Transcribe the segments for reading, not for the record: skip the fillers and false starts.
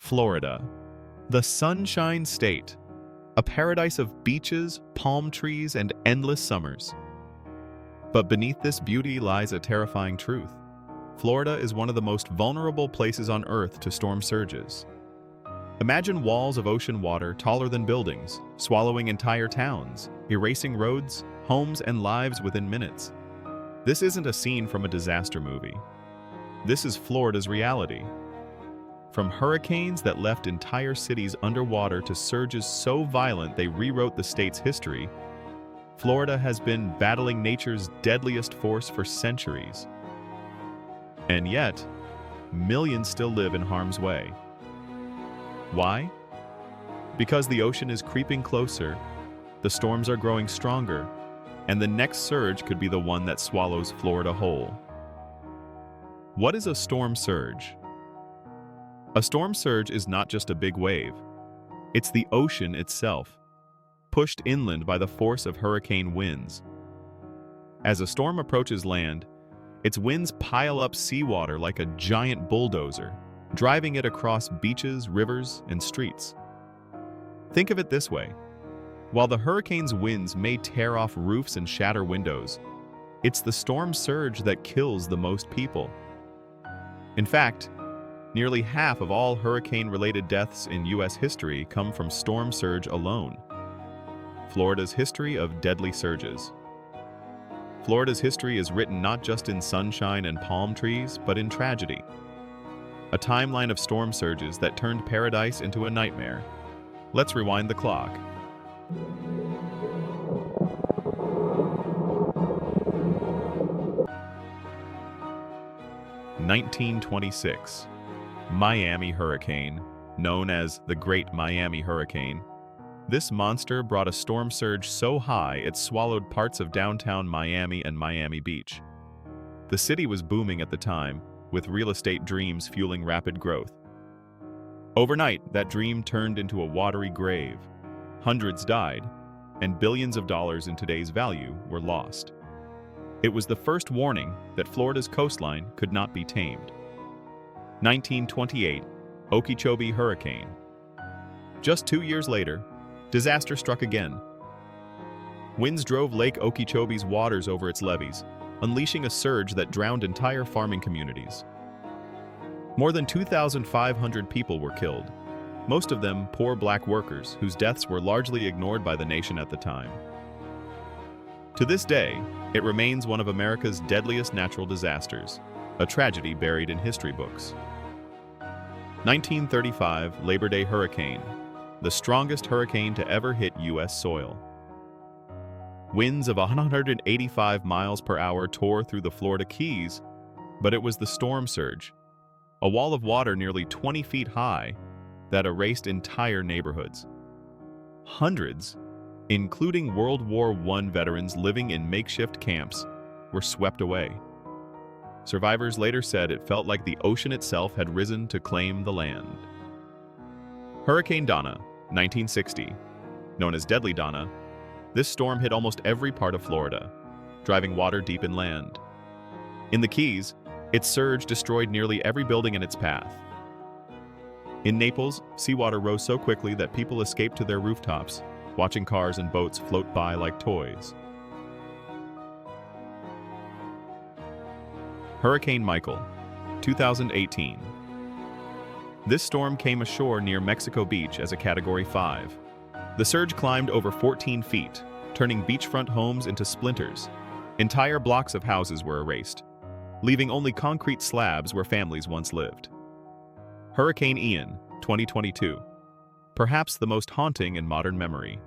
Florida, the Sunshine State, a paradise of beaches, palm trees, and endless summers. But beneath this beauty lies a terrifying truth. Florida is one of the most vulnerable places on Earth to storm surges. Imagine walls of ocean water taller than buildings, swallowing entire towns, erasing roads, homes, and lives within minutes. This isn't a scene from a disaster movie. This is Florida's reality. From hurricanes that left entire cities underwater to surges so violent they rewrote the state's history, Florida has been battling nature's deadliest force for centuries. And yet, millions still live in harm's way. Why? Because the ocean is creeping closer, the storms are growing stronger, and the next surge could be the one that swallows Florida whole. What is a storm surge? A storm surge is not just a big wave. It's the ocean itself, pushed inland by the force of hurricane winds. As a storm approaches land, its winds pile up seawater like a giant bulldozer, driving it across beaches, rivers, and streets. Think of it this way. While the hurricane's winds may tear off roofs and shatter windows, it's the storm surge that kills the most people. In fact, nearly half of all hurricane-related deaths in U.S. history come from storm surge alone. Florida's history of deadly surges. Florida's history is written not just in sunshine and palm trees, but in tragedy. A timeline of storm surges that turned paradise into a nightmare. Let's rewind the clock. 1926. Miami hurricane, known as the Great Miami Hurricane. This monster brought a storm surge so high it swallowed parts of downtown Miami and Miami Beach. The city was booming at the time, with real estate dreams fueling rapid growth. Overnight, that dream turned into a watery grave. Hundreds died, and billions of dollars in today's value were lost. It was the first warning that Florida's coastline could not be tamed. 1928, Okeechobee hurricane. Just 2 years later, disaster struck again. Winds drove Lake Okeechobee's waters over its levees, unleashing a surge that drowned entire farming communities. More than 2,500 people were killed, most of them poor black workers whose deaths were largely ignored by the nation at the time. To this day, it remains one of America's deadliest natural disasters, a tragedy buried in history books. 1935 Labor Day hurricane, the strongest hurricane to ever hit U.S. soil. Winds of 185 miles per hour tore through the Florida Keys, but it was the storm surge, a wall of water nearly 20 feet high, that erased entire neighborhoods. Hundreds, including World War I veterans living in makeshift camps, were swept away. Survivors later said it felt like the ocean itself had risen to claim the land. Hurricane Donna, 1960. Known as Deadly Donna, this storm hit almost every part of Florida, driving water deep inland. In the Keys, its surge destroyed nearly every building in its path. In Naples, seawater rose so quickly that people escaped to their rooftops, watching cars and boats float by like toys. Hurricane Michael, 2018. This storm came ashore near Mexico Beach as a Category 5. The surge climbed over 14 feet, turning beachfront homes into splinters. Entire blocks of houses were erased, leaving only concrete slabs where families once lived. Hurricane Ian, 2022. Perhaps the most haunting in modern memory.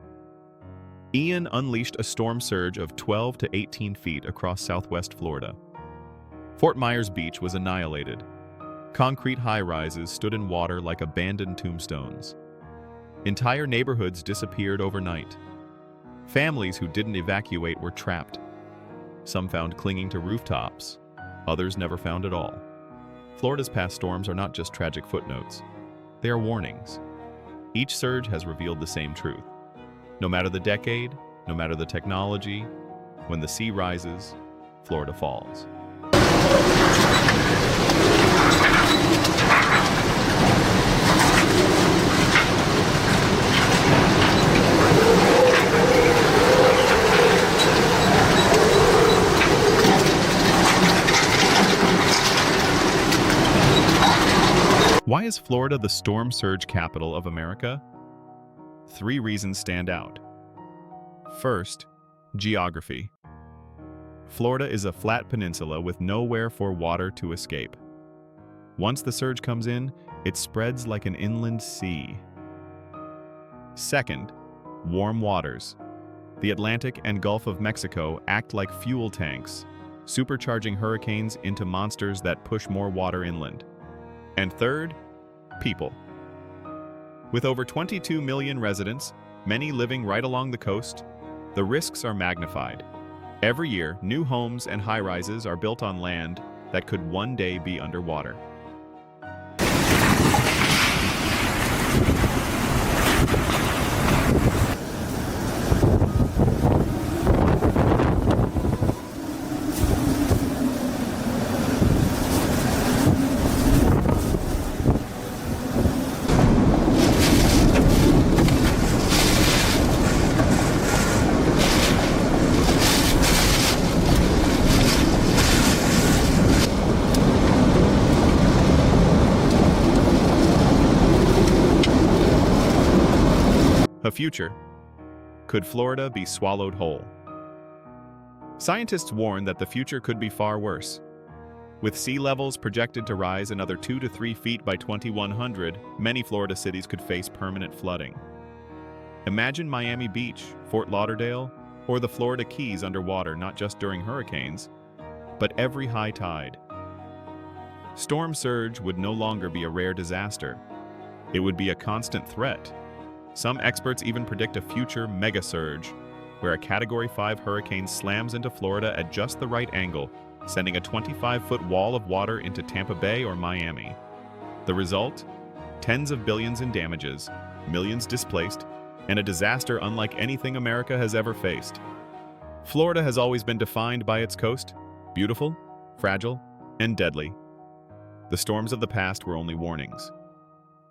Ian unleashed a storm surge of 12 to 18 feet across southwest Florida. Fort Myers Beach was annihilated. Concrete high-rises stood in water like abandoned tombstones. Entire neighborhoods disappeared overnight. Families who didn't evacuate were trapped. Some found clinging to rooftops, others never found at all. Florida's past storms are not just tragic footnotes. They are warnings. Each surge has revealed the same truth. No matter the decade, no matter the technology, when the sea rises, Florida falls. is Florida the storm surge capital of America? 3 reasons stand out. First, geography. Florida is a flat peninsula with nowhere for water to escape. Once the surge comes in, it spreads like an inland sea. Second, warm waters. The Atlantic and Gulf of Mexico act like fuel tanks, supercharging hurricanes into monsters that push more water inland. And third, people. With over 22 million residents, many living right along the coast, the risks are magnified. Every year, new homes and high-rises are built on land that could one day be underwater. A future. Could Florida be swallowed whole? Scientists warn that the future could be far worse. With sea levels projected to rise another 2 to 3 feet by 2100, many Florida cities could face permanent flooding. Imagine Miami Beach, Fort Lauderdale, or the Florida Keys underwater not just during hurricanes, but every high tide. Storm surge would no longer be a rare disaster. It would be a constant threat. Some experts even predict a future mega-surge, where a Category 5 hurricane slams into Florida at just the right angle, sending a 25-foot wall of water into Tampa Bay or Miami. The result? Tens of billions in damages, millions displaced, and a disaster unlike anything America has ever faced. Florida has always been defined by its coast, beautiful, fragile, and deadly. The storms of the past were only warnings.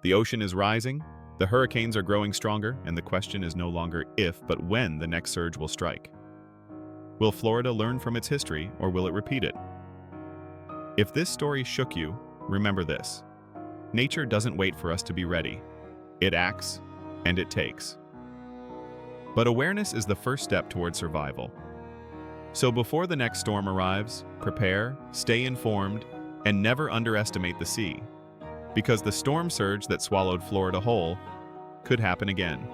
The ocean is rising, the hurricanes are growing stronger, and the question is no longer if, but when the next surge will strike. Will Florida learn from its history, or will it repeat it? If this story shook you, remember this. Nature doesn't wait for us to be ready. It acts, and it takes. But awareness is the first step toward survival. So before the next storm arrives, prepare, stay informed, and never underestimate the sea. Because the storm surge that swallowed Florida whole could happen again.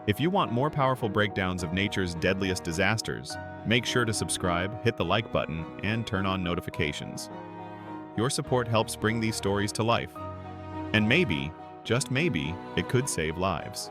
If you want more powerful breakdowns of nature's deadliest disasters, make sure to subscribe, hit the like button, and turn on notifications. Your support helps bring these stories to life. And maybe, just maybe, it could save lives.